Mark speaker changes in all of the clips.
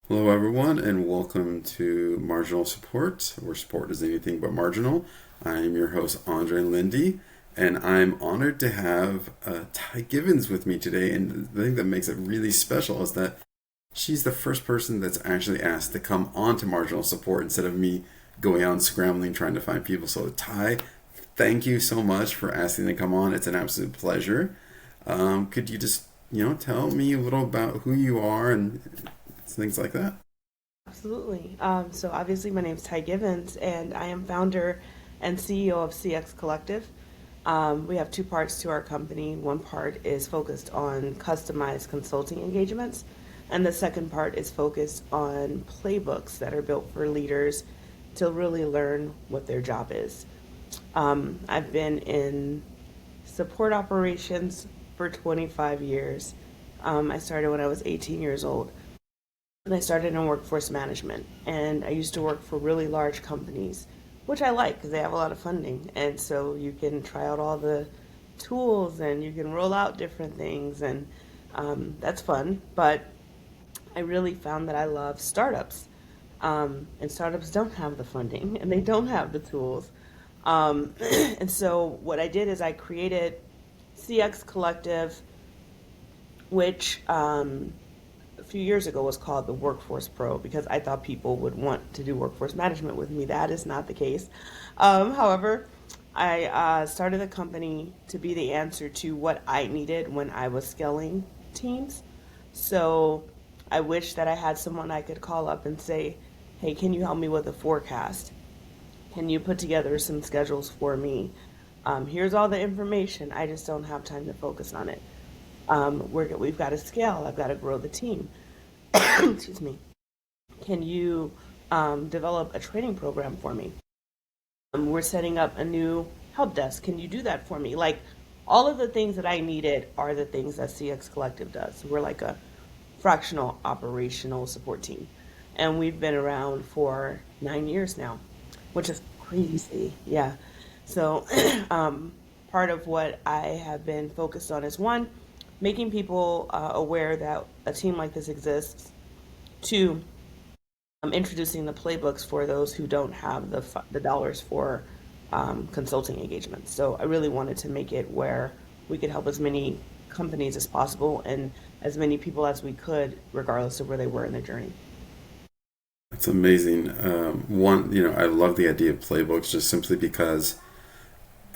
Speaker 1: Hello, everyone, and welcome to Marginal Support, where sport is anything but marginal. I am your host, Andre Lindy, and I'm honored to have Ty Givens with me today. And the thing that makes it really special is that she's the first person that's actually asked to come on to Marginal Support instead of me going out and scrambling trying to find people. So, Ty, thank you so much for asking to come on. It's an absolute pleasure. Could you just, tell me a little about who you are and things like that?
Speaker 2: Absolutely. So obviously my name is Ty Givens and I am founder and CEO of CX Collective. We have two parts to our company. One part is focused on customized consulting engagements, and the second part is focused on playbooks that are built for leaders to really learn what their job is. I've been in support operations for 25 years. I started when I was 18 years old. And I started in workforce management, and I used to work for really large companies, which I like because they have a lot of funding. And so you can try out all the tools and you can roll out different things, and that's fun. But I really found that I love startups. And startups don't have the funding and they don't have the tools. And so what I did is I created CX Collective, which a few years ago was called the Workforce Pro because I thought people would want to do workforce management with me. That is not the case. However, I started the company to be the answer to what I needed when I was scaling teams. So I wish that I had someone I could call up and say, hey, can you help me with a forecast? Can you put together some schedules for me? Here's all the information. I just don't have time to focus on it. We've got to scale. I've got to grow the team. Excuse me. Can you develop a training program for me? We're setting up a new help desk. Can you do that for me? Like all of the things that I needed are the things that CX Collective does. We're like a fractional operational support team. And we've been around for 9 years now, which is crazy. Yeah. So part of what I have been focused on is one, making people aware that a team like this exists. Two, introducing the playbooks for those who don't have the dollars for consulting engagements. So I really wanted to make it where we could help as many companies as possible and as many people as we could, regardless of where they were in their journey.
Speaker 1: It's amazing. I love the idea of playbooks just simply because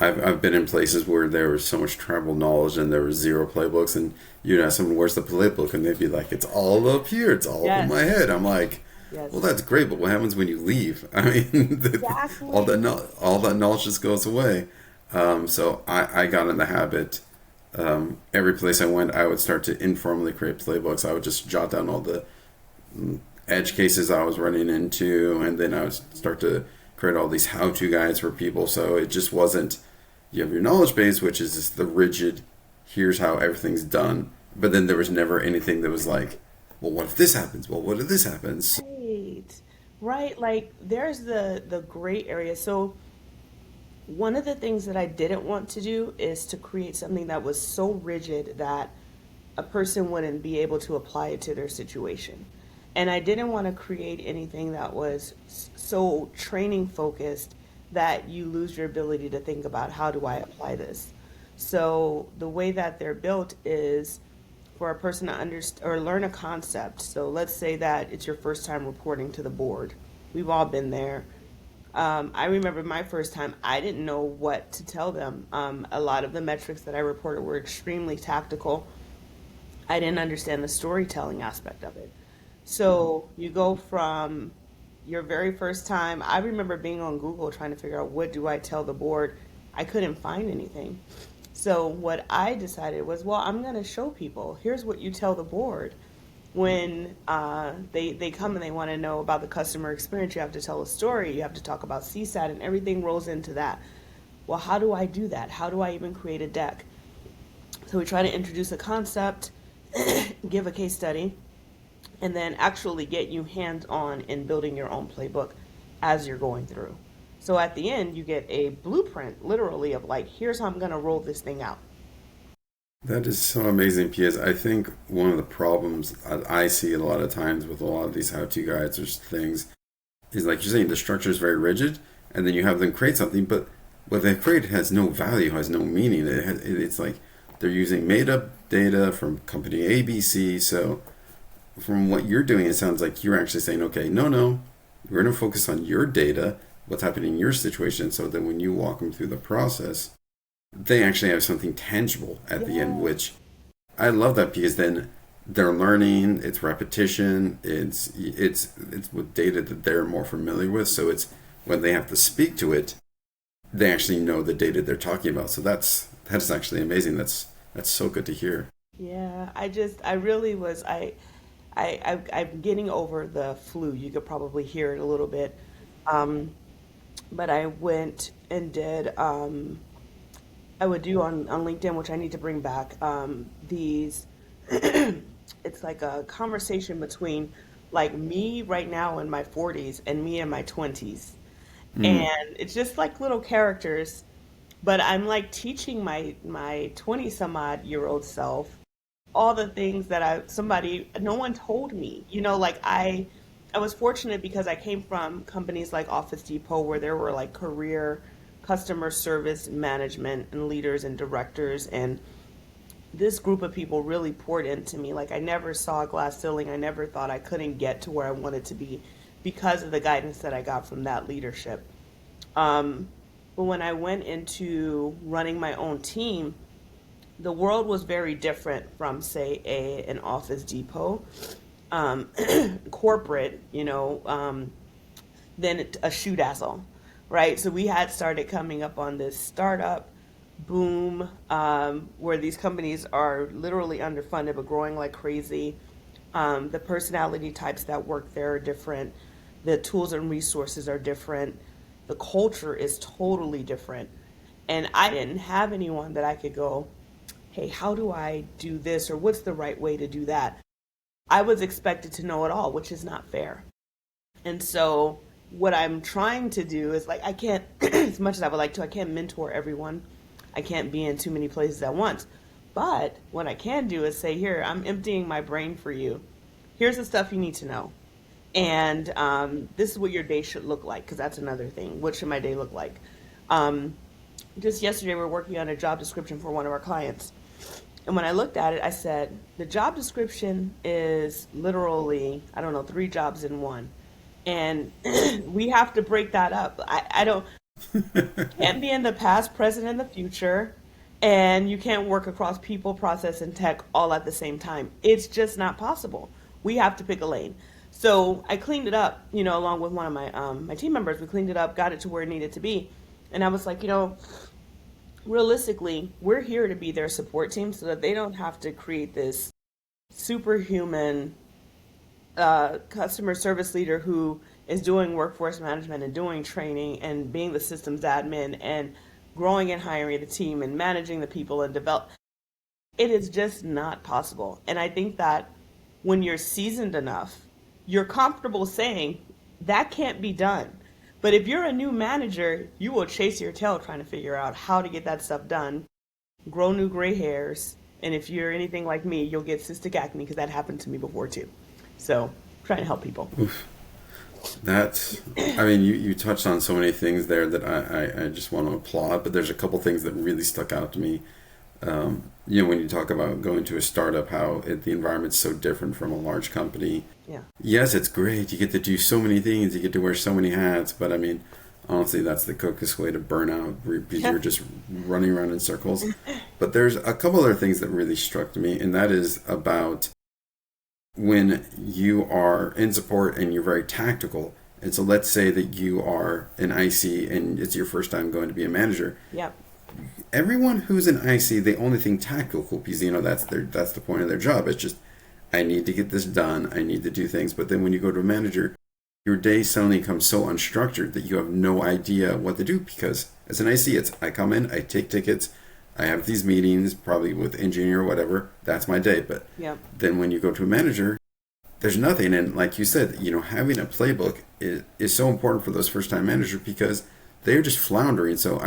Speaker 1: I've been in places where there was so much tribal knowledge and there was zero playbooks, and you'd ask someone, "Where's the playbook?" and they'd be like, "It's all up here. It's all up in my
Speaker 2: Yes,
Speaker 1: head." I'm like, "Well,
Speaker 2: yes,
Speaker 1: that's great, but what happens when you leave?" I mean,
Speaker 2: exactly.
Speaker 1: all that knowledge just goes away. So I got in the habit. Every place I went, I would start to informally create playbooks. I would just jot down all the edge cases I was running into, and then I would start to create all these how-to guides for people. So it just wasn't, you have your knowledge base, which is just the rigid, here's how everything's done. But then there was never anything that was like, well, what if this happens? Well, what if this happens?
Speaker 2: Right, right. Like there's the gray area. So one of the things that I didn't want to do is to create something that was so rigid that a person wouldn't be able to apply it to their situation. And I didn't want to create anything that was so training focused that you lose your ability to think about how do I apply this. So the way that they're built is for a person to understand or learn a concept. So let's say that it's your first time reporting to the board. We've all been there. I remember my first time, I didn't know what to tell them. A lot of the metrics that I reported were extremely tactical. I didn't understand the storytelling aspect of it. So you go from your very first time. I remember being on Google trying to figure out what do I tell the board. I couldn't find anything. So what I decided was, well, I'm going to show people. Here's what you tell the board when they come and they want to know about the customer experience. You have to tell a story. You have to talk about CSAT, and everything rolls into that. Well, how do I do that? How do I even create a deck? So we try to introduce a concept, give a case study, and then actually get you hands on in building your own playbook as you're going through. So at the end, you get a blueprint, literally, of like, here's how I'm going to roll this thing out.
Speaker 1: That is so amazing because I think one of the problems I see a lot of times with a lot of these how-to guides or things is like you're saying the structure is very rigid, and then you have them create something, but what they create has no value, has no meaning. It's like they're using made-up data from company ABC. So from what you're doing, it sounds like you're actually saying, okay, no, we're going to focus on your data, what's happening in your situation, so that when you walk them through the process, they actually have something tangible at the end,
Speaker 2: Yeah.
Speaker 1: which I love that because then they're learning, it's repetition, it's with data that they're more familiar with. So it's when they have to speak to it, they actually know the data they're talking about. So that's actually amazing. That's so good to hear.
Speaker 2: Yeah, I really was, I'm getting over the flu. You could probably hear it a little bit. Um, but I went and did, I would do on LinkedIn, which I need to bring back, these, it's like a conversation between like me right now in my 40s and me in my 20s.
Speaker 1: Mm.
Speaker 2: And it's just like little characters, but I'm like teaching my 20 some odd year old self all the things that no one told me. Like I was fortunate because I came from companies like Office Depot where there were like career customer service management and leaders and directors, and this group of people really poured into me. Like I never saw a glass ceiling. I never thought I couldn't get to where I wanted to be because of the guidance that I got from that leadership. Um, but when I went into running my own team, the world was very different from, say, an Office Depot, um, corporate, than a shoe dazzle, right? So we had started coming up on this startup boom, where these companies are literally underfunded but growing like crazy. The personality types that work there are different. The tools and resources are different. The culture is totally different. And I didn't have anyone that I could go, hey, how do I do this? Or what's the right way to do that? I was expected to know it all, which is not fair. And so what I'm trying to do is like, I can't, as much as I would like to, I can't mentor everyone. I can't be in too many places at once. But what I can do is say, here, I'm emptying my brain for you. Here's the stuff you need to know. And this is what your day should look like, because that's another thing. What should my day look like? Um, just yesterday, we were working on a job description for one of our clients. And when I looked at it, I said, the job description is literally, I don't know, three jobs in one. And we have to break that up. I don't, can't be in the past, present, and the future. And you can't work across people, process, and tech all at the same time. It's just not possible. We have to pick a lane. So I cleaned it up, along with one of my team members. We cleaned it up, got it to where it needed to be. And I was like, realistically, we're here to be their support team so that they don't have to create this superhuman customer service leader who is doing workforce management and doing training and being the systems admin and growing and hiring the team and managing the people and develop. It is just not possible. And I think that when you're seasoned enough, you're comfortable saying that can't be done. But if you're a new manager, you will chase your tail trying to figure out how to get that stuff done, grow new gray hairs, and if you're anything like me, you'll get cystic acne because that happened to me before too. So, trying to help people.
Speaker 1: That's, I mean, you touched on so many things there that I just want to applaud, but there's a couple things that really stuck out to me. When you talk about going to a startup, how the environment's so different from a large company.
Speaker 2: Yeah.
Speaker 1: Yes, it's great. You get to do so many things. You get to wear so many hats. But I mean, honestly, that's the quickest way to burn out because you're just running around in circles. But there's a couple other things that really struck me, and that is about when you are in support and you're very tactical. And so let's say that you are an IC and it's your first time going to be a manager.
Speaker 2: Yep.
Speaker 1: Everyone who's an IC, they only think tactical because that's the point of their job. It's just I need to get this done. I need to do things. But then when you go to a manager, your day suddenly becomes so unstructured that you have no idea what to do because as an IC, it's I come in, I take tickets, I have these meetings, probably with engineer or whatever. That's my day. But
Speaker 2: Yep.
Speaker 1: then when you go to a manager, there's nothing. And like you said, having a playbook is so important for those first time managers because they're just floundering. So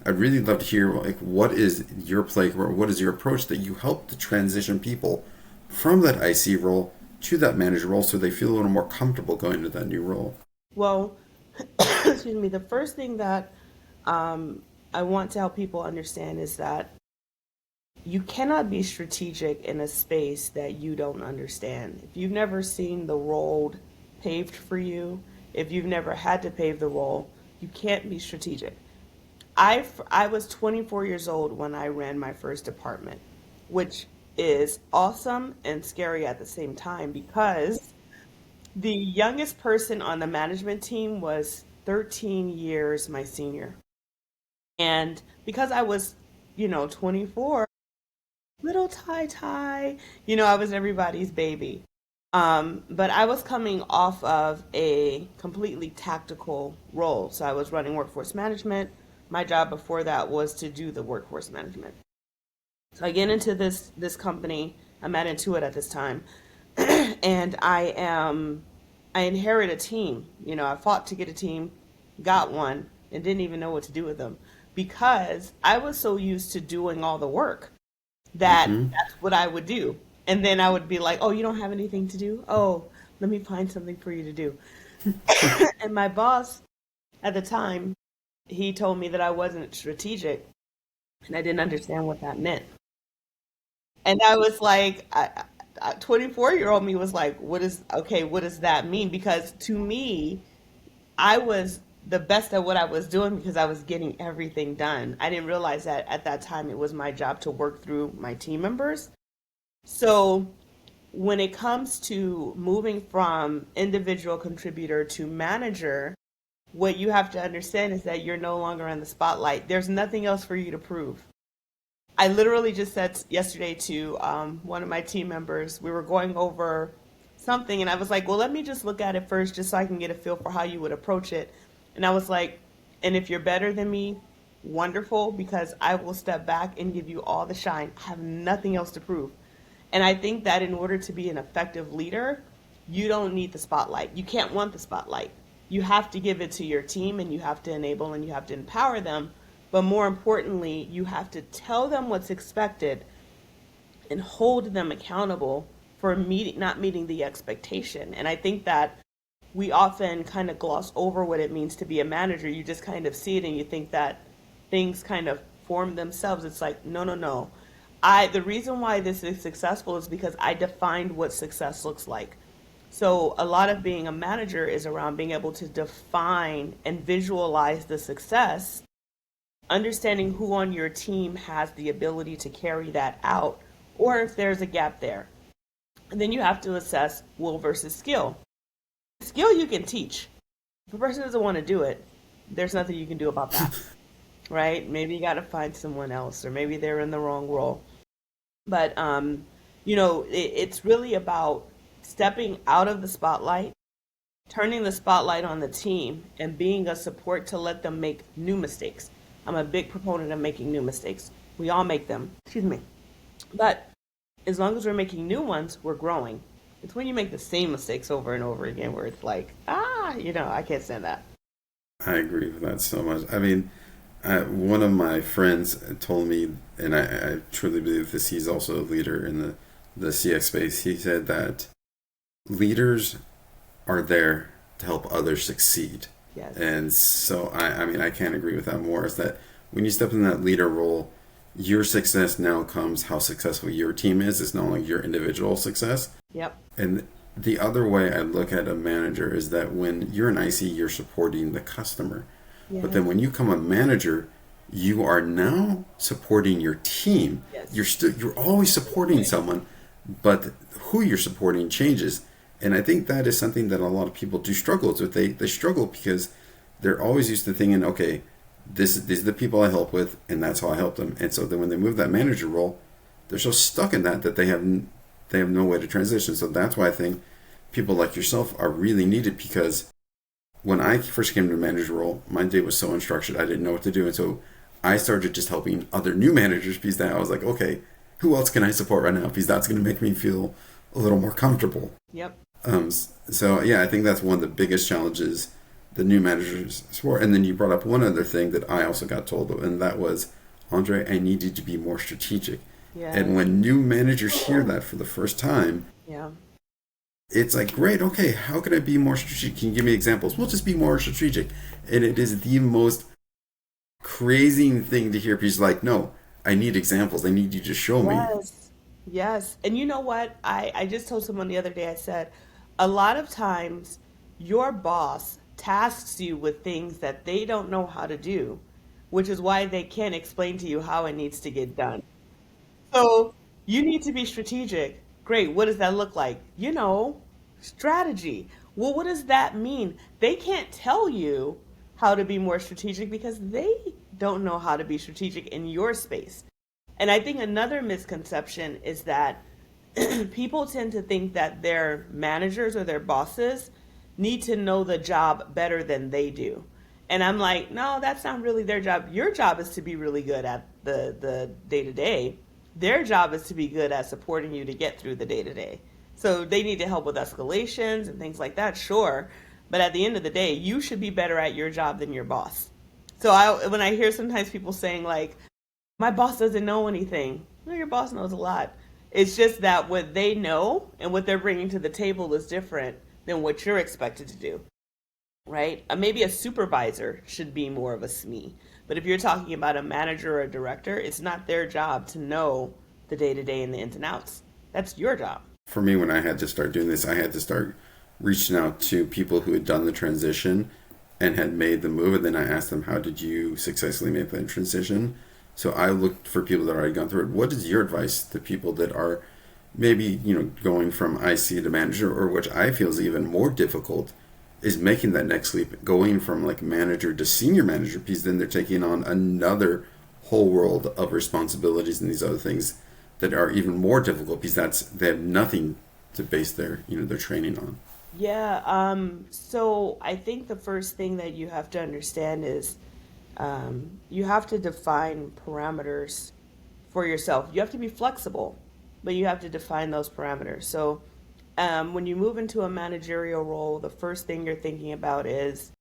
Speaker 1: I'd really love to hear like what is your play or what is your approach that you help to transition people from that IC role to that manager role so they feel a little more comfortable going into that new role.
Speaker 2: Well, excuse me, the first thing that I want to help people understand is that you cannot be strategic in a space that you don't understand. If you've never seen the road paved for you, if you've never had to pave the road, you can't be strategic. I was 24 years old when I ran my first department, which is awesome and scary at the same time because the youngest person on the management team was 13 years my senior. And because I was, 24, little tie, I was everybody's baby. But I was coming off of a completely tactical role. So I was running workforce management. My job before that was to do the workforce management. So I get into this company. I'm at Intuit at this time, and I inherit a team. I fought to get a team, got one, and didn't even know what to do with them because I was so used to doing all the work that
Speaker 1: Mm-hmm.
Speaker 2: that's what I would do. And then I would be like, "Oh, you don't have anything to do? Oh, let me find something for you to do." And my boss at the time, he told me that I wasn't strategic, and I didn't understand what that meant. And I was like, 24-year-old me was like, what does that mean? Because to me, I was the best at what I was doing because I was getting everything done. I didn't realize that at that time it was my job to work through my team members. So when it comes to moving from individual contributor to manager, what you have to understand is that you're no longer in the spotlight. There's nothing else for you to prove. I literally just said yesterday to one of my team members, we were going over something, and I was like, well, let me just look at it first just so I can get a feel for how you would approach it. And I was like, and if you're better than me, wonderful, because I will step back and give you all the shine. I have nothing else to prove. And I think that in order to be an effective leader, you don't need the spotlight. You can't want the spotlight. You have to give it to your team and you have to enable and you have to empower them. But more importantly, you have to tell them what's expected and hold them accountable for not meeting the expectation. And I think that we often kind of gloss over what it means to be a manager. You just kind of see it and you think that things kind of form themselves. It's like, no, no, no. The reason why this is successful is because I defined what success looks like. So a lot of being a manager is around being able to define and visualize the success, understanding who on your team has the ability to carry that out, or if there's a gap there. And then you have to assess will versus skill. Skill you can teach. If a person doesn't want to do it, there's nothing you can do about that, right? Maybe you got to find someone else, or maybe they're in the wrong role. But it's really about stepping out of the spotlight, turning the spotlight on the team, and being a support to let them make new mistakes. I'm a big proponent of making new mistakes. We all make them. Excuse me. But as long as we're making new ones, we're growing. It's when you make the same mistakes over and over again where it's like, I can't stand that.
Speaker 1: I agree with that so much. I mean, one of my friends told me, and I truly believe this, he's also a leader in the CX space. He said that leaders are there to help others succeed.
Speaker 2: Yes.
Speaker 1: And so, I mean, I can't agree with that more. Is that when you step in that leader role, your success now comes how successful your team is. It's not only your individual success.
Speaker 2: Yep.
Speaker 1: And the other way I look at a manager is that when you're an IC, you're supporting the customer.
Speaker 2: Yes.
Speaker 1: But then when you become a manager, you are now supporting your team.
Speaker 2: Yes.
Speaker 1: You're always supporting someone, but who you're supporting changes. And I think that is something that a lot of people do struggle with. They struggle because they're always used to thinking, okay, these are the people I help with, and that's how I help them. And so then when they move that manager role, they're so stuck in that they have no way to transition. So that's why I think people like yourself are really needed, because when I first came to a manager role, my day was so unstructured. I didn't know what to do. And so I started just helping other new managers, because then I was like, okay, who else can I support right now? Because that's going to make me feel a little more comfortable.
Speaker 2: Yep.
Speaker 1: So yeah, I think that's one of the biggest challenges the new manager's support. And then you brought up one other thing that I also got told, and that was, Andre, I need you to be more strategic. And
Speaker 2: Yes.
Speaker 1: when new managers hear that for the first time,
Speaker 2: Yeah.
Speaker 1: it's like, great, okay, how can I be more strategic? Can you give me examples? We'll just be more strategic. And it is the most crazy thing to hear. Because like, no, I need examples. I need you to show me.
Speaker 2: Yes. Yes. And you know what? I just told someone the other day, I said, a lot of times your boss tasks you with things that they don't know how to do, which is why they can't explain to you how it needs to get done. So you need to be strategic. Great. What does that look like? Strategy. Well, what does that mean? They can't tell you how to be more strategic because they don't know how to be strategic in your space. And I think another misconception is that people tend to think that their managers or their bosses need to know the job better than they do. And I'm like, no, that's not really their job. Your job is to be really good at the day to day. Their job is to be good at supporting you to get through the day to day. So they need to help with escalations and things like that, sure. But at the end of the day, you should be better at your job than your boss. So when I hear sometimes people saying like, my boss doesn't know anything. Well, your boss knows a lot. It's just that what they know and what they're bringing to the table is different than what you're expected to do, right? Maybe a supervisor should be more of a SME. But if you're talking about a manager or a director, it's not their job to know the day to day and the ins and outs. That's your job.
Speaker 1: For me, when I had to start doing this, I had to start reaching out to people who had done the transition and had made the move. And then I asked them, how did you successfully make that transition? So I looked for people that already gone through it. What is your advice to people that are maybe, going from IC to manager, or which I feel is even more difficult, is making that next leap, going from like manager to senior manager, because then they're taking on another whole world of responsibilities and these other things that are even more difficult, because they have nothing to base their training on.
Speaker 2: Yeah, so I think the first thing that you have to understand is you have to define parameters for yourself. You have to be flexible, but you have to define those parameters. So when you move into a managerial role, the first thing you're thinking about is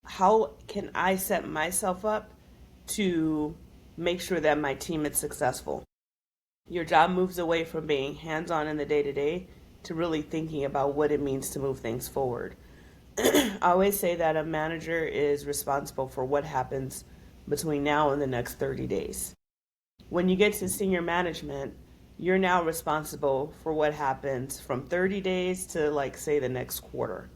Speaker 2: how can I set myself up to make sure that my team is successful? Your job moves away from being hands on in the day to day to really thinking about what it means to move things forward. I always say that a manager is responsible for what happens between now and the next 30 days. When you get to senior management, you're now responsible for what happens from 30 days to, like, say, the next quarter.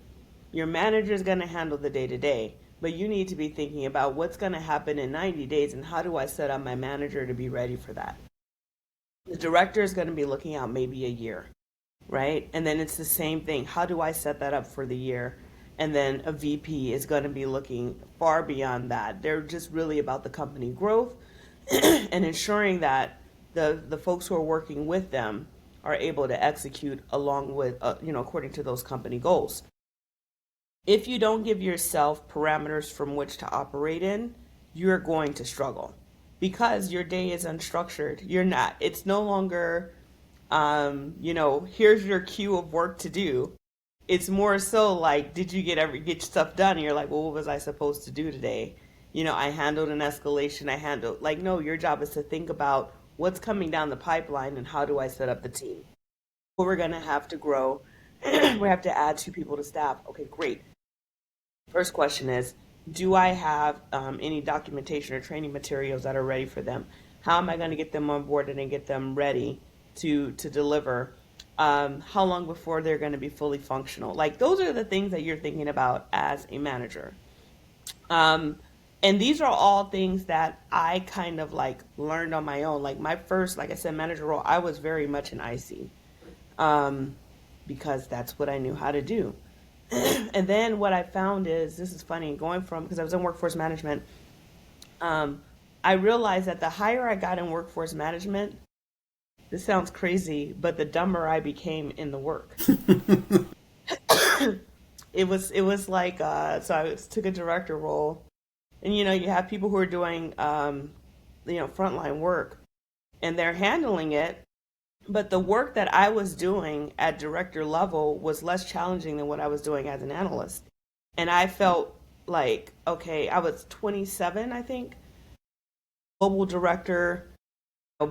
Speaker 2: Your manager is going to handle the day to day, but you need to be thinking about what's going to happen in 90 days and how do I set up my manager to be ready for that. The director is going to be looking out maybe a year, right? And then it's the same thing. How do I set that up for the year? And then a VP is going to be looking far beyond that. They're just really about the company growth and ensuring that the folks who are working with them are able to execute along with, according to those company goals. If you don't give yourself parameters from which to operate in, you're going to struggle because your day is unstructured. It's no longer, here's your queue of work to do. It's more so like, did you get stuff done? And you're like, well, what was I supposed to do today? I handled an escalation. No, your job is to think about what's coming down the pipeline and how do I set up the team. Well, we're going to have to grow. We have to add 2 people to staff. Okay, great. First question is, do I have any documentation or training materials that are ready for them? How am I going to get them on board and get them ready to deliver? How long before they're going to be fully functional? Like, those are the things that you're thinking about as a manager. And these are all things that I kind of like learned on my own. Like my first, like I said, manager role, I was very much an IC because that's what I knew how to do. And then what I found is, this is funny, going from, because I was in workforce management, I realized that the higher I got in workforce management, this sounds crazy, but the dumber I became in the work. It was like, so I took a director role, and you have people who are doing frontline work, and they're handling it, but the work that I was doing at director level was less challenging than what I was doing as an analyst. And I felt like, okay, I was 27, I think, global director,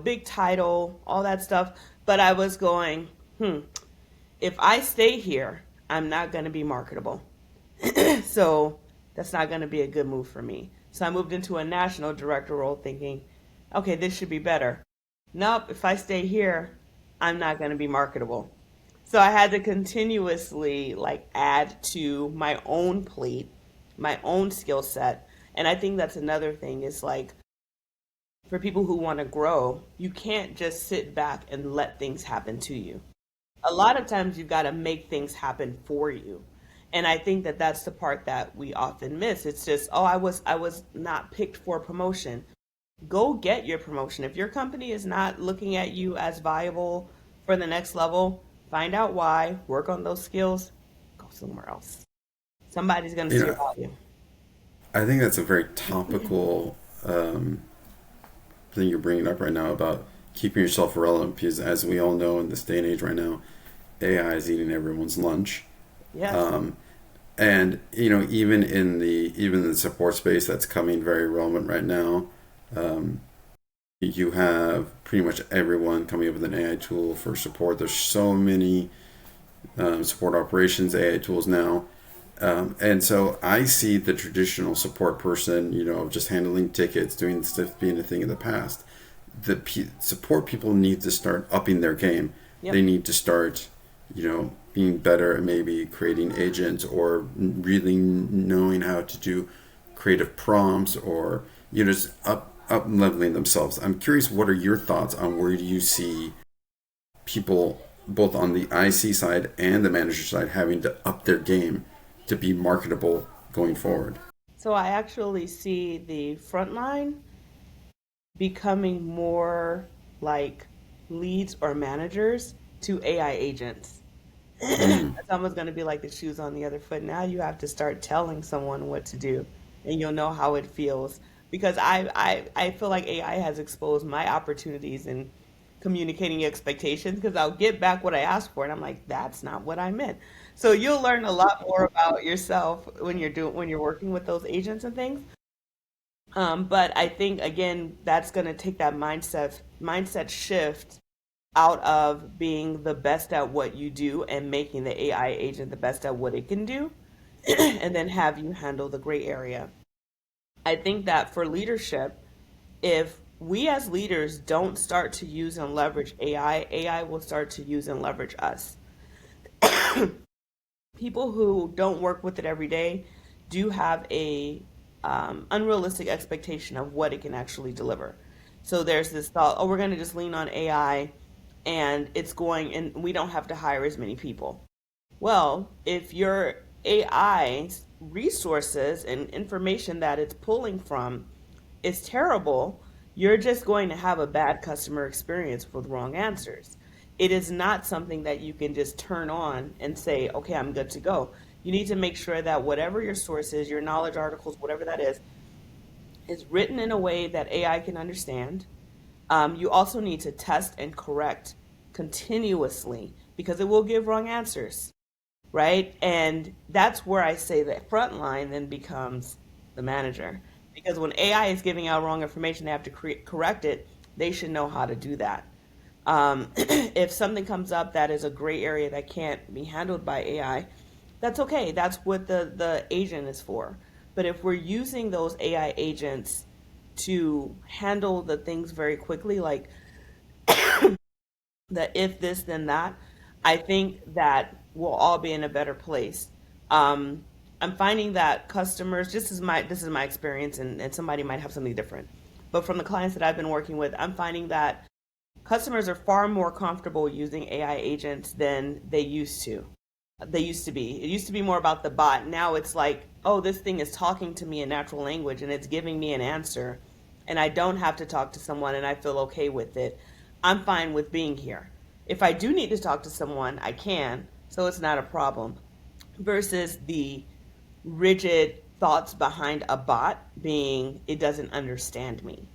Speaker 2: big title, all that stuff. But I was going, hmm, if I stay here, I'm not going to be marketable. So that's not going to be a good move for me. So I moved into a national director role thinking, okay, this should be better. Nope, if I stay here, I'm not going to be marketable. So I had to continuously like add to my own plate, my own skill set. And I think that's another thing is like for people who want to grow, you can't just sit back and let things happen to you. A lot of times you've got to make things happen for you. And I think that that's the part that we often miss. It's just, oh, I was not picked for promotion. Go get your promotion. If your company is not looking at you as viable for the next level, find out why, work on those skills, go somewhere else. Somebody's going to
Speaker 1: You
Speaker 2: see
Speaker 1: know,
Speaker 2: about you.
Speaker 1: I think that's a very topical thing you're bringing up right now about keeping yourself relevant because, as we all know in this day and age right now, AI is eating everyone's lunch.
Speaker 2: Yes.
Speaker 1: Um, and even in the support space that's coming very relevant right now, um, you have pretty much everyone coming up with an AI tool for support. There's so many support operations AI tools now. And so I see the traditional support person, just handling tickets, doing stuff being a thing of the past. Support people need to start upping their game. They
Speaker 2: Yep.
Speaker 1: need to start, being better at maybe creating agents or really knowing how to do creative prompts or, just up leveling themselves. I'm curious, what are your thoughts on where do you see people both on the IC side and the manager side having to up their game to be marketable going forward?
Speaker 2: So I actually see the front line becoming more like leads or managers to AI agents.
Speaker 1: Mm.
Speaker 2: It's almost going to be like the shoes on the other foot. Now you have to start telling someone what to do, and you'll know how it feels. Because I feel like AI has exposed my opportunities in communicating expectations because I'll get back what I asked for, and I'm like, that's not what I meant. So you'll learn a lot more about yourself when you're working with those agents and things. But I think again, that's going to take that mindset shift out of being the best at what you do and making the AI agent the best at what it can do, and then have you handle the gray area. I think that for leadership, if we as leaders don't start to use and leverage AI, AI will start to use and leverage us. People who don't work with it every day do have a unrealistic expectation of what it can actually deliver. So there's this thought, oh, we're going to just lean on AI and it's going, and we don't have to hire as many people. Well, if your AI resources and information that it's pulling from is terrible, you're just going to have a bad customer experience with wrong answers. It is not something that you can just turn on and say, okay, I'm good to go. You need to make sure that whatever your source is, your knowledge articles, whatever that is written in a way that AI can understand. You also need to test and correct continuously because it will give wrong answers, right? And that's where I say that frontline then becomes the manager. Because when AI is giving out wrong information, they have to correct it. They should know how to do that. If something comes up that is a gray area that can't be handled by AI, that's okay. That's what the agent is for. But if we're using those AI agents to handle the things very quickly, like the if this then that, I think that we'll all be in a better place. Um, I'm finding that customers, this is my experience, and somebody might have something different. But from the clients that I've been working with, I'm finding that customers are far more comfortable using AI agents than they used to. They used to be. It used to be more about the bot. Now it's like, oh, this thing is talking to me in natural language and it's giving me an answer, and I don't have to talk to someone, and I feel okay with it. I'm fine with being here. If I do need to talk to someone, I can, so it's not a problem. Versus the rigid thoughts behind a bot being it doesn't understand me.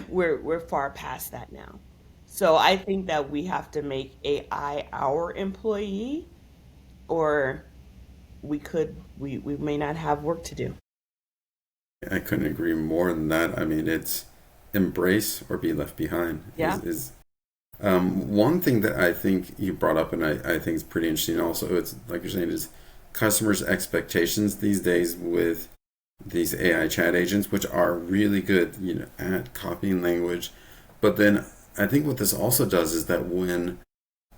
Speaker 2: We're far past that now. So I think that we have to make AI our employee, or we may not have work to do.
Speaker 1: I couldn't agree more than that. I mean, it's embrace or be left behind
Speaker 2: Yeah.
Speaker 1: is one thing that I think you brought up, and I think is pretty interesting. Also, it's like you're saying, is customers' expectations these days with these AI chat agents, which are really good, at copying language. But then I think what this also does is that when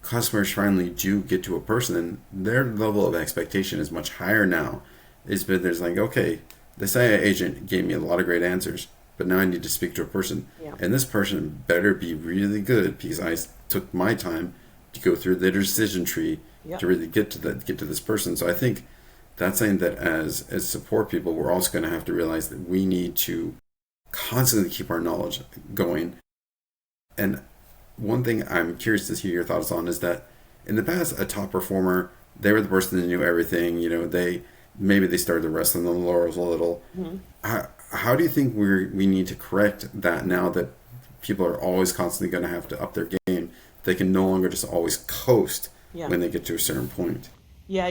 Speaker 1: customers finally do get to a person, their level of expectation is much higher now. Is but there's like, okay, this AI agent gave me a lot of great answers, but now I need to speak to a person,
Speaker 2: Yeah.
Speaker 1: and this person better be really good because I took my time to go through the decision tree
Speaker 2: Yeah.
Speaker 1: to really get to this person. So I think that's something that as support people, we're also going to have to realize that we need to constantly keep our knowledge going. And one thing I'm curious to hear your thoughts on is that in the past, a top performer, they were the person that knew everything. They started to rest on the laurels a little.
Speaker 2: Mhm.
Speaker 1: How do you think we need to correct that now that people are always constantly going to have to up their game? They can no longer just always coast
Speaker 2: Yeah.
Speaker 1: when they get to a certain point.
Speaker 2: Yeah,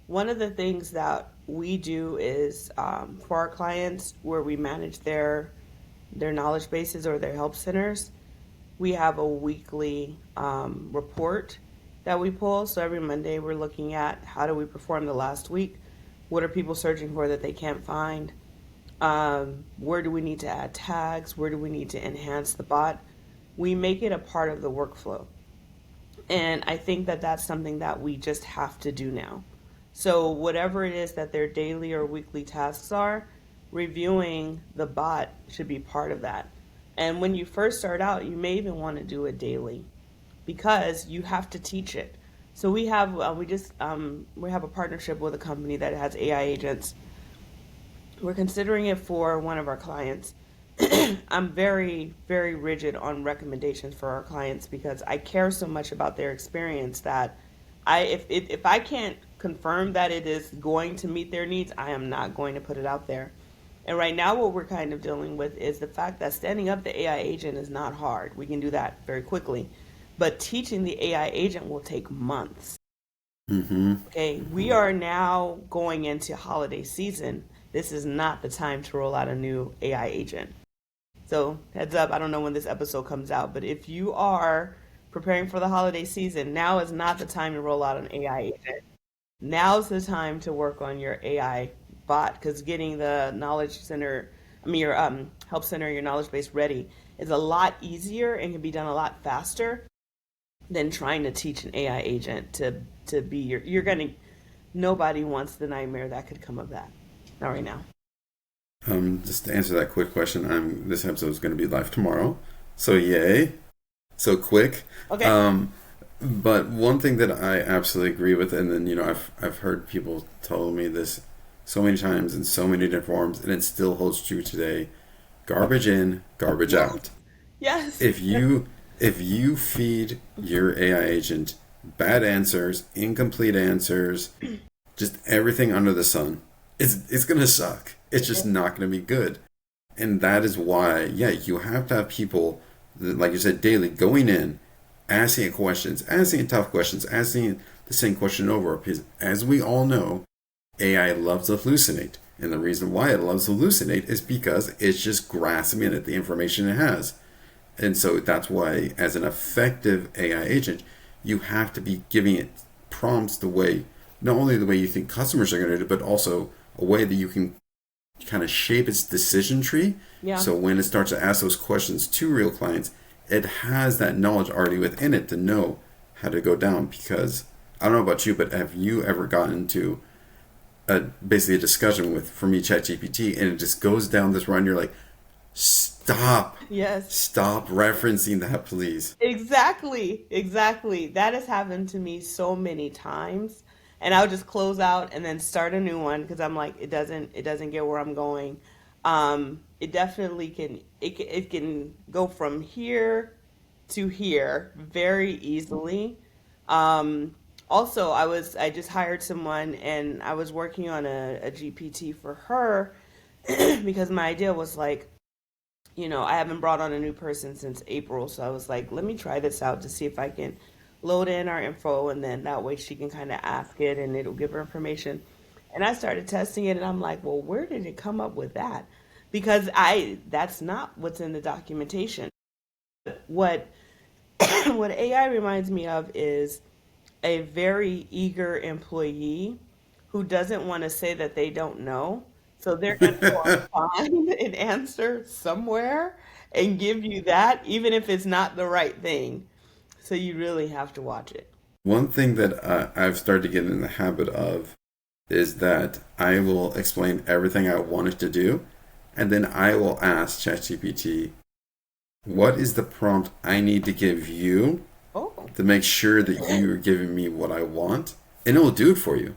Speaker 2: one of the things that we do is for our clients where we manage their knowledge bases or their help centers, we have a weekly report that we pull. So every Monday we're looking at how do we perform the last week? What are people searching for that they can't find? Where do we need to add tags? Where do we need to enhance the bot? We make it a part of the workflow. And I think that that's something that we just have to do now. So, whatever it is that their daily or weekly tasks are, reviewing the bot should be part of that. And when you first start out, you may even want to do it daily because you have to teach it. So we have a partnership with a company that has AI agents. We're considering it for one of our clients. I'm very, very rigid on recommendations for our clients because I care so much about their experience that if I can't confirm that it is going to meet their needs, I am not going to put it out there. And right now, what we're kind of dealing with is the fact that standing up the AI agent is not hard. We can do that very quickly. But teaching the AI agent will take months.
Speaker 1: Mm-hmm.
Speaker 2: Okay, we are now going into holiday season. This is not the time to roll out a new AI agent. So, heads up, I don't know when this episode comes out, but if you are preparing for the holiday season, now is not the time to roll out an AI agent. Now's the time to work on your AI bot because getting the knowledge center, your help center, your knowledge base ready is a lot easier and can be done a lot faster than trying to teach an AI agent to be you're gonna nobody wants the nightmare that could come of that. Not right now.
Speaker 1: Just to answer that quick question, this episode is going to be live tomorrow, so yay, so quick.
Speaker 2: Okay.
Speaker 1: But one thing that I absolutely agree with, and then I've heard people tell me this so many times in so many different forms, and it still holds true today: garbage in, garbage out.
Speaker 2: Yes.
Speaker 1: If you if you feed your AI agent bad answers, incomplete answers, just everything under the sun, it's gonna suck. It's just not gonna be good. And that is why, yeah, you have to have people, like you said, daily going in, asking questions, asking tough questions, asking the same question over. Because as we all know, AI loves to hallucinate. And the reason why it loves to hallucinate is because it's just grasping at the information it has. And so that's why, as an effective AI agent, you have to be giving it prompts not only the way you think customers are going to do, but also a way that you can kind of shape its decision tree.
Speaker 2: Yeah.
Speaker 1: So when it starts to ask those questions to real clients, it has that knowledge already within it to know how to go down. Because I don't know about you, but have you ever gotten into basically a discussion with, for me, ChatGPT, and it just goes down this run? You're like,
Speaker 2: Yes.
Speaker 1: stop referencing that, please.
Speaker 2: Exactly. Exactly. That has happened to me so many times. And I'll just close out and then start a new one because I'm like it doesn't get where I'm going. It definitely it can go from here to here very easily. Also, I just hired someone and I was working on a GPT for her because my idea was like, I haven't brought on a new person since April, so I was like, let me try this out to see if I can load in our info, and then that way she can kind of ask it and it'll give her information. And I started testing it and I'm like, well, where did it come up with that? Because that's not what's in the documentation. What what AI reminds me of is a very eager employee who doesn't want to say that they don't know. So they're going to go and find an answer somewhere and give you that, even if it's not the right thing. So you really have to watch it.
Speaker 1: One thing that I've started to get in the habit of is that I will explain everything I want it to do, and then I will ask ChatGPT, what is the prompt I need to give you
Speaker 2: Oh,
Speaker 1: to make sure that you're giving me what I want, and it will do it for you.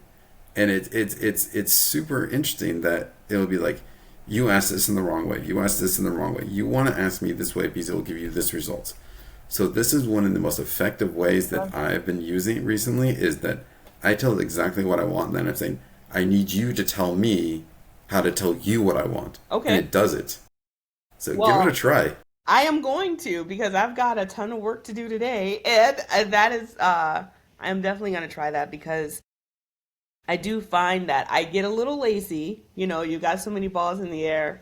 Speaker 1: And it's super interesting that it'll be like, you asked this in the wrong way, you asked this in the wrong way, you want to ask me this way because it will give you this results. So this is one of the most effective ways that I've been using recently, is that I tell it exactly what I want, and then I'm saying, I need you to tell me how to tell you what I want. And
Speaker 2: okay.
Speaker 1: it does it. So give it a
Speaker 2: Well,
Speaker 1: try.
Speaker 2: I am going to because I've got a ton of work to do today, and that is I am definitely going to try that because I do find that I get a little lazy. You know, you got so many balls in the air.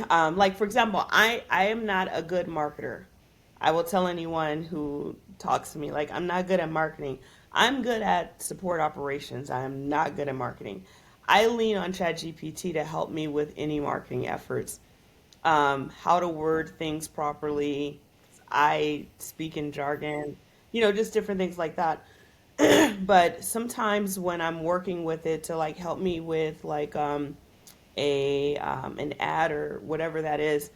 Speaker 2: Like for example, I am not a good marketer. I will tell anyone who talks to me like I'm not good at marketing. I'm good at support operations. I am not good at marketing. I lean on ChatGPT to help me with any marketing efforts, how to word things properly. I speak in jargon, just different things like that. But sometimes when I'm working with it to like help me with like a an ad or whatever that is,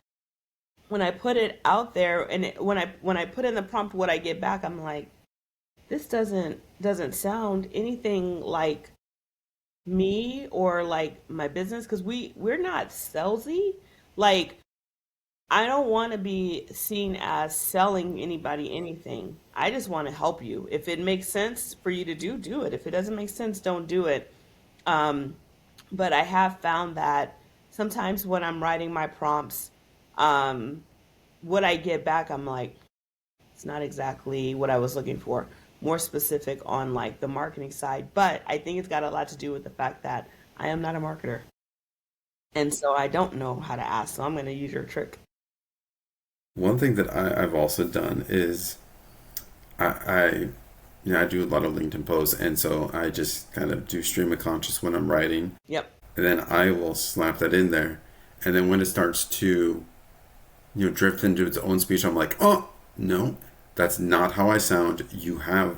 Speaker 2: when I put it out there and when I put in the prompt what I get back, I'm like, this doesn't sound anything like me or like my business because we're not salesy. Like I don't want to be seen as selling anybody anything. I just want to help you. If it makes sense for you to do it. If it doesn't make sense, don't do it. Um, but I have found that sometimes when I'm writing my prompts, um, what I get back, I'm like, it's not exactly what I was looking for. More specific on like the marketing side, but I think it's got a lot to do with the fact that I am not a marketer. And so I don't know how to ask. So I'm going to use your trick.
Speaker 1: One thing that I've also done is I I do a lot of LinkedIn posts, and so I just kind of do stream of conscious when I'm writing,
Speaker 2: Yep.
Speaker 1: and then I will slap that in there, and then when it starts to drift into its own speech, I'm like, oh no, that's not how I sound. You have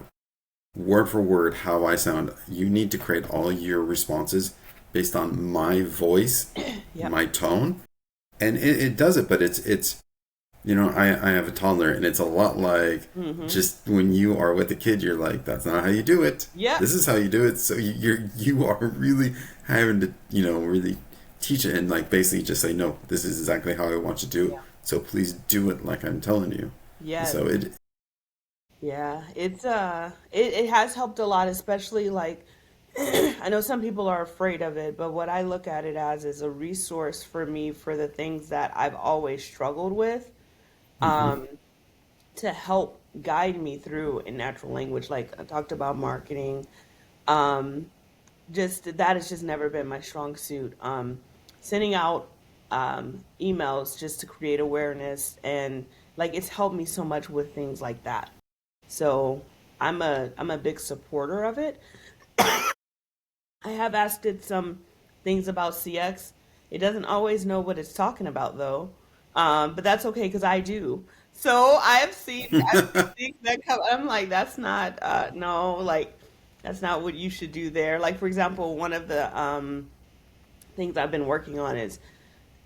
Speaker 1: word for word how I sound. You need to create all your responses based on my voice,
Speaker 2: Yep.
Speaker 1: my tone, and it does it. But it's I have a toddler, and it's a lot like
Speaker 2: Mm-hmm.
Speaker 1: just when you are with a kid, you're like, that's not how you do it.
Speaker 2: Yep.
Speaker 1: This is how you do it. So you are really having to really teach it and like basically just say, no, this is exactly how I want you to do it.
Speaker 2: Yeah.
Speaker 1: So please do it like I'm telling you.
Speaker 2: Yes.
Speaker 1: So it
Speaker 2: Yeah. It has helped a lot, especially like I know some people are afraid of it, but what I look at it as is a resource for me for the things that I've always struggled with,
Speaker 1: mhm.
Speaker 2: um, to help guide me through in natural language. Like I talked about marketing. Um, just that has just never been my strong suit. Sending out emails just to create awareness and like it's helped me so much with things like that. So I'm a big supporter of it. I have asked it some things about CX. It doesn't always know what it's talking about though, but that's okay because I do. So I've seen things that come. I'm like, that's not no, like that's not what you should do there. Like for example, one of the things I've been working on is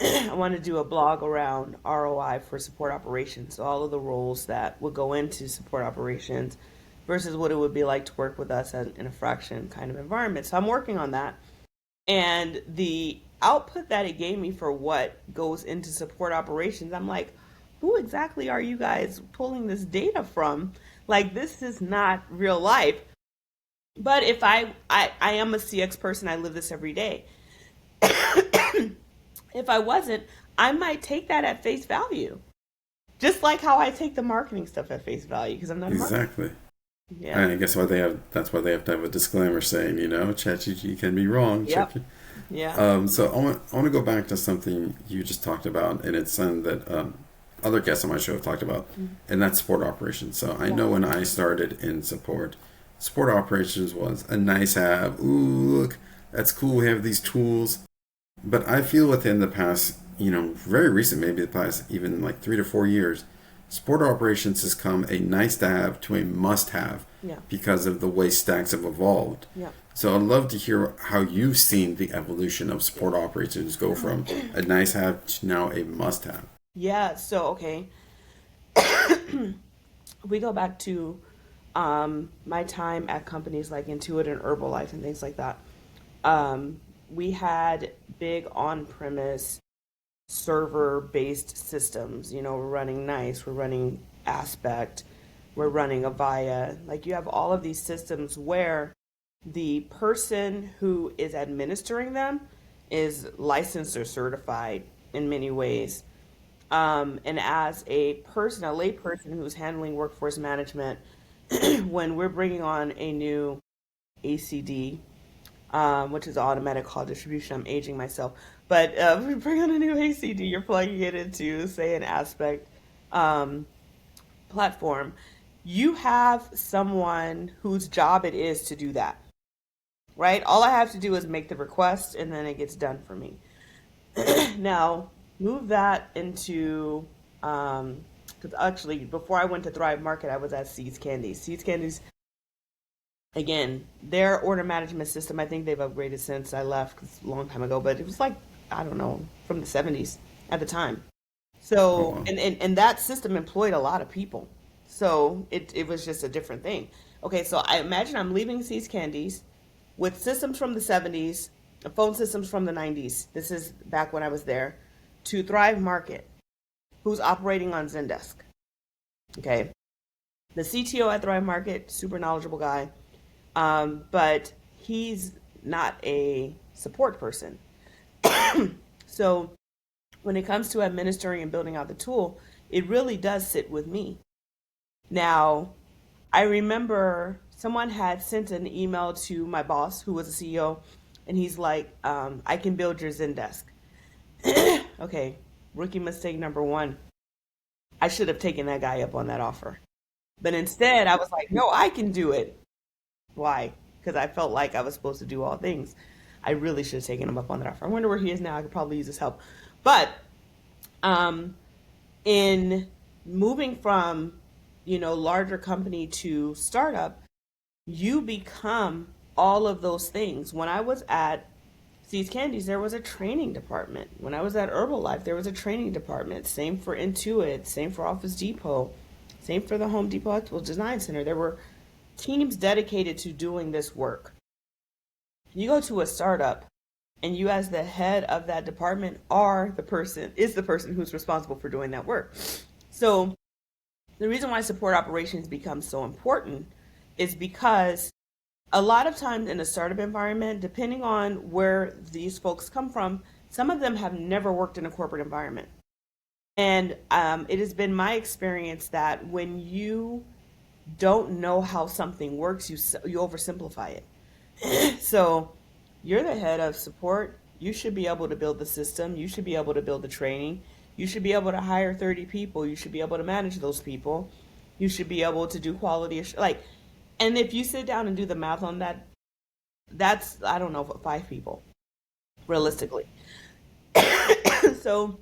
Speaker 2: I want to do a blog around ROI for support operations. So all of the roles that would go into support operations versus what it would be like to work with us in a fraction kind of environment. So I'm working on that. And the output that it gave me for what goes into support operations, I'm like, who exactly are you guys pulling this data from? Like this is not real life. But if I am a CX person, I live this every day. If I wasn't, I might take that at face value. Just like how I take the marketing stuff at face value because I'm not a marketer.
Speaker 1: Exactly.
Speaker 2: Yeah.
Speaker 1: I guess that's why they have to have a disclaimer saying, ChatGPT can be wrong.
Speaker 2: Yep.
Speaker 1: Check it.
Speaker 2: Yeah.
Speaker 1: So I want to go back to something you just talked about, and it's something that other guests on my show have talked about,
Speaker 2: Mhm.
Speaker 1: and that's support operations. So I
Speaker 2: Yeah.
Speaker 1: know when I started in support operations was a nice have. Ooh, look, that's cool. We have these tools, but I feel within the past, very recent, maybe the past even like 3 to 4 years, support operations has come a nice to have to a must have
Speaker 2: Yeah.
Speaker 1: because of the way stacks have evolved.
Speaker 2: Yeah.
Speaker 1: So I'd love to hear how you've seen the evolution of support operations go from a nice have to now a must have.
Speaker 2: Yeah. So, okay. We go back to my time at companies like Intuit and Herbalife and things like that. We had big on-premise server-based systems. We're running Nice, we're running Aspect, we're running Avaya. Like you have all of these systems where the person who is administering them is licensed or certified in many ways. And as a person, a layperson who's handling workforce management, when we're bringing on a new ACD, which is automatic call distribution, I'm aging myself, but if we bring on a new ACD, you're plugging it into, say, an Aspect um, platform, you have someone whose job it is to do that, right? All I have to do is make the request and then it gets done for me. Now, move that into, because actually, before I went to Thrive Market, I was at Seeds Candies. Seeds Candies, again, their order management system, I think they've upgraded since I left 'cause a long time ago, but it was like, I don't know, from the 70s at the time.
Speaker 1: Oh
Speaker 2: So,
Speaker 1: wow.
Speaker 2: and that system employed a lot of people. So it was just a different thing. Okay, so I imagine I'm leaving Seeds Candies with systems from the 70s, phone systems from the 90s. This is back when I was there, to Thrive Market, who's operating on Zendesk. Okay. The CTO at Thrive Market, super knowledgeable guy, but he's not a support person. So when it comes to administering and building out the tool, it really does sit with me. Now, I remember someone had sent an email to my boss, who was a CEO, and he's like, I can build your Zendesk. Okay, rookie mistake number one. I should have taken that guy up on that offer. But instead, I was like, no, I can do it. Why? Because I felt like I was supposed to do all things. I really should have taken him up on that offer. I wonder where he is now. I could probably use his help. But um, in moving from, larger company to startup, you become all of those things. When I was at Seeds Candies, there was a training department. When I was at Herbalife, there was a training department. Same for Intuit, same for Office Depot, same for the Home Depot Electrical Design Center. There were teams dedicated to doing this work. You go to a startup and you as the head of that department is the person who's responsible for doing that work. So the reason why support operations becomes so important is because a lot of times in a startup environment, depending on where these folks come from, some of them have never worked in a corporate environment. And it has been my experience that when you don't know how something works, you oversimplify it. So you're the head of support. You should be able to build the system. You should be able to build the training. You should be able to hire 30 people. You should be able to manage those people. You should be able to do like, and if you sit down and do the math on that, that's, I don't know, 5 people, realistically. So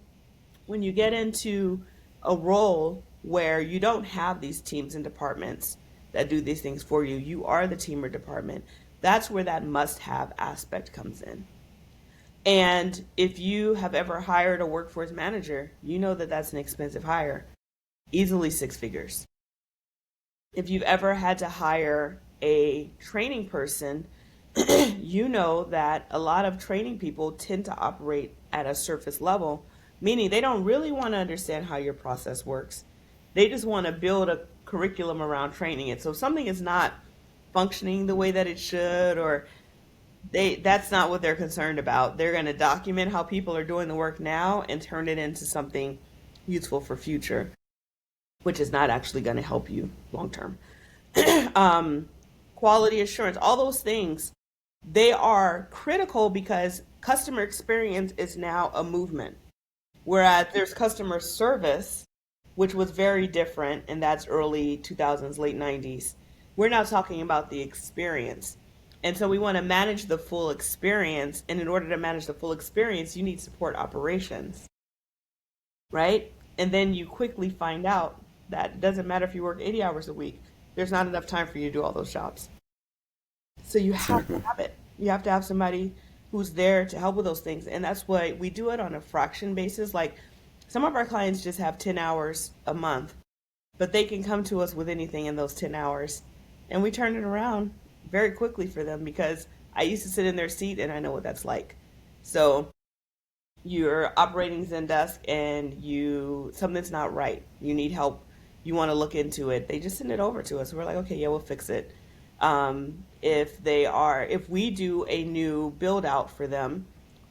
Speaker 2: when you get into a role where you don't have these teams and departments that do these things for you, you are the team or department. That's where that must have aspect comes in. And if you have ever hired a workforce manager, you know that that's an expensive hire, easily 6 figures. If you've ever had to hire a training person, you know that a lot of training people tend to operate at a surface level, meaning they don't really want to understand how your process works. They just want to build a curriculum around training it. So if something is not functioning the way that it should, or that's not what they're concerned about. They're going to document how people are doing the work now and turn it into something useful for future, which is not actually going to help you long term. um, quality assurance, all those things, they are critical because customer experience is now a movement. Whereas there's customer service, which was very different, and that's early 2000s, late 90s. We're now talking about the experience. And so we want to manage the full experience. And in order to manage the full experience, you need support operations, right? And then you quickly find out that it doesn't matter if you work 80 hours a week, there's not enough time for you to do all those jobs. So you have to
Speaker 1: Exactly.
Speaker 2: have it. You have to have somebody who's there to help with those things. And that's why we do it on a fraction basis. Like some of our clients just have 10 hours a month, but they can come to us with anything in those 10 hours. And we turn it around very quickly for them because I used to sit in their seat and I know what that's like. So you're operating Zendesk and something's not right. You need help. You want to look into it. They just send it over to us. We're like, okay, yeah, we'll fix it. If we do a new build out for them,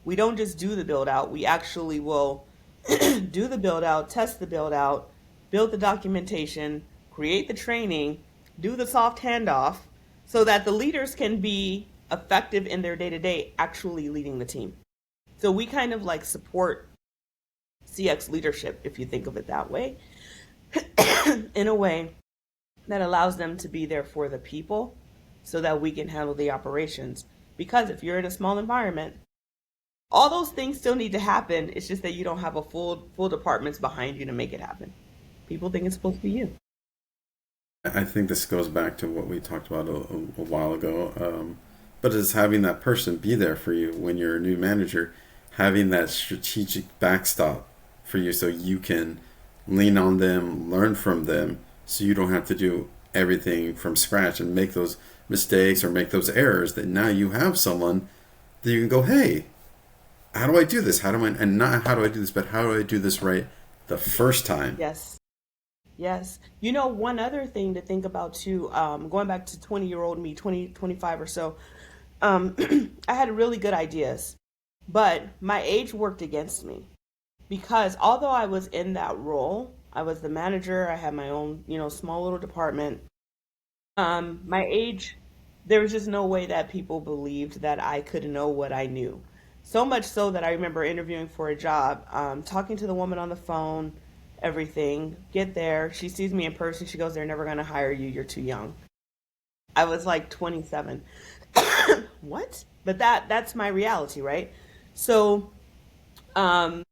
Speaker 2: we don't just do the build out. We actually will do the build out, test the build out, build the documentation, create the training, do the soft handoff so that the leaders can be effective in their day to day actually leading the team. So we kind of like support CX leadership, if you think of it that way, in a way that allows them to be there for the people so that we can handle the operations. Because if you're in a small environment, all those things still need to happen. It's just that you don't have a full departments behind you to make it happen. People think it's supposed to be you.
Speaker 1: I think this goes back to what we talked about a while ago. But it's having that person be there for you when you're a new manager, having that strategic backstop for you so you can lean on them, learn from them, so you don't have to do everything from scratch and make those mistakes or make those errors. That now you have someone that you can go, hey, how do I do this? How do I, and not how do I do this, but how do I do this right the first time?
Speaker 2: Yes. Yes. One other thing to think about too, going back to 20-year-old me, 20, 25 or so, um, I had really good ideas, but my age worked against me because although I was in that role, I was the manager, I had my own, small little department. My age, there was just no way that people believed that I could know what I knew. So much so that I remember interviewing for a job, talking to the woman on the phone, everything. Get there, she sees me in person. She goes, "They're never going to hire you. You're too young." I was like 27. What? But that's my reality, right? So, um,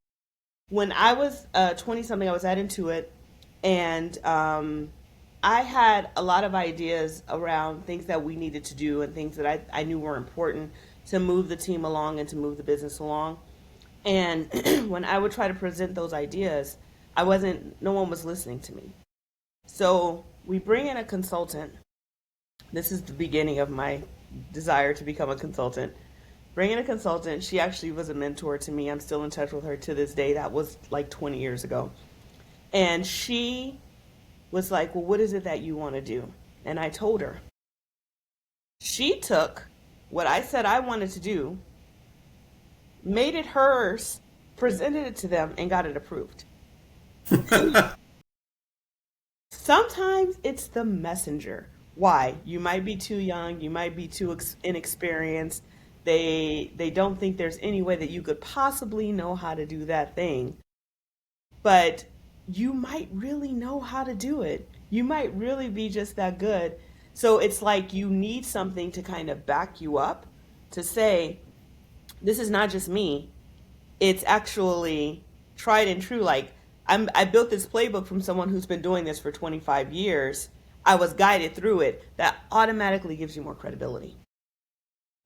Speaker 2: when I was 20 something, I was at Intuit, and I had a lot of ideas around things that we needed to do and things that I knew were important to move the team along and to move the business along. And when I would try to present those ideas, no one was listening to me. So we bring in a consultant. This is the beginning of my desire to become a consultant. Bring in a consultant. She actually was a mentor to me. I'm still in touch with her to this day. That was like 20 years ago. And she was like, "Well, what is it that you want to do?" And I told her. She took what I said I wanted to do, made it hers, presented it to them, and got it approved. Sometimes it's the messenger. Why? You might be too young, you might be too inexperienced. They don't think there's any way that you could possibly know how to do that thing. But you might really know how to do it. You might really be just that good. So it's like you need something to kind of back you up to say, this is not just me. It's actually tried and true. Like I built this playbook from someone who's been doing this for 25 years. I was guided through it. That automatically gives you more credibility.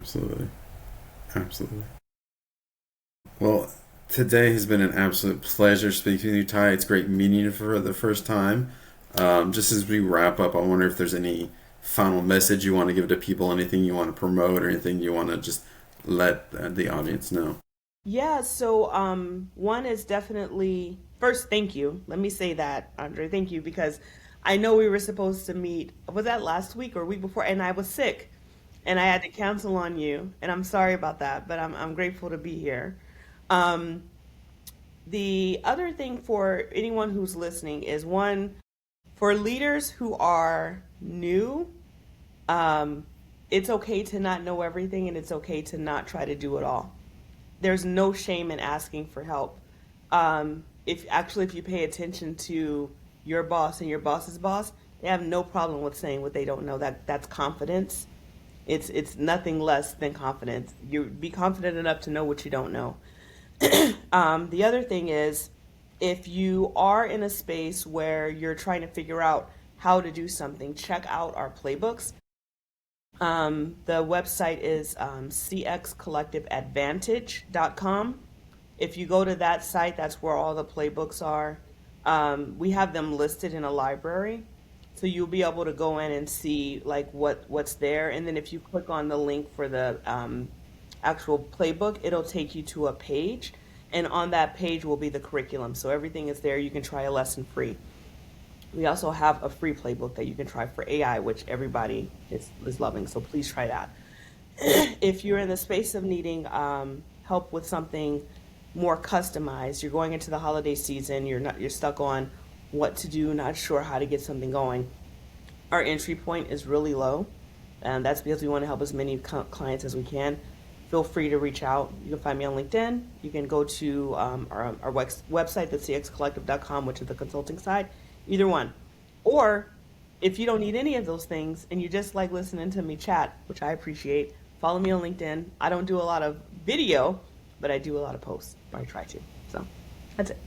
Speaker 1: Absolutely. Absolutely. Well, today has been an absolute pleasure speaking to you, Ty. It's great meeting you for the first time. Just as we wrap up, I wonder if there's any final message you want to give to people, anything you want to promote, or anything you want to just let the audience know.
Speaker 2: Yeah, so one is definitely first, thank you. Let me say that, Andre, thank you, because I know we were supposed to meet, was that last week or week before? And I was sick and I had to cancel on you. And I'm sorry about that, but I'm grateful to be here. Um, the other thing for anyone who's listening is one, for leaders who are new, um, it's okay to not know everything and it's okay to not try to do it all. There's no shame in asking for help. If you pay attention to your boss and your boss's boss, they have no problem with saying what they don't know. That's confidence. It's nothing less than confidence. You be confident enough to know what you don't know. The other thing is, if you are in a space where you're trying to figure out how to do something, check out our playbooks. The website is cxcollectiveadvantage.com. If you go to that site, that's where all the playbooks are. We have them listed in a library, so you'll be able to go in and see like what's there. And then if you click on the link for the actual playbook, it'll take you to a page, and on that page will be the curriculum. So everything is there. You can try a lesson free. We also have a free playbook that you can try for AI, which everybody is loving. So please try that. If you're in the space of needing help with something more customized, you're going into the holiday season, you're stuck on what to do, not sure how to get something going. Our entry point is really low, and that's because we want to help as many clients as we can. Feel free to reach out. You can find me on LinkedIn. You can go to our website, that's cxcollective.com, which is the consulting side. Either one. Or if you don't need any of those things and you just like listening to me chat, which I appreciate, follow me on LinkedIn. I don't do a lot of video, but I do a lot of posts. I try to. So that's it.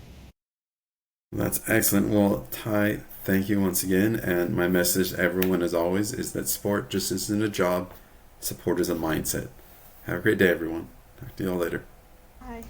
Speaker 1: That's excellent. Well, Ty, thank you once again. And my message to everyone, as always, is that sport just isn't a job, support is a mindset. Have a great day, everyone. Talk to you all later.
Speaker 2: Bye.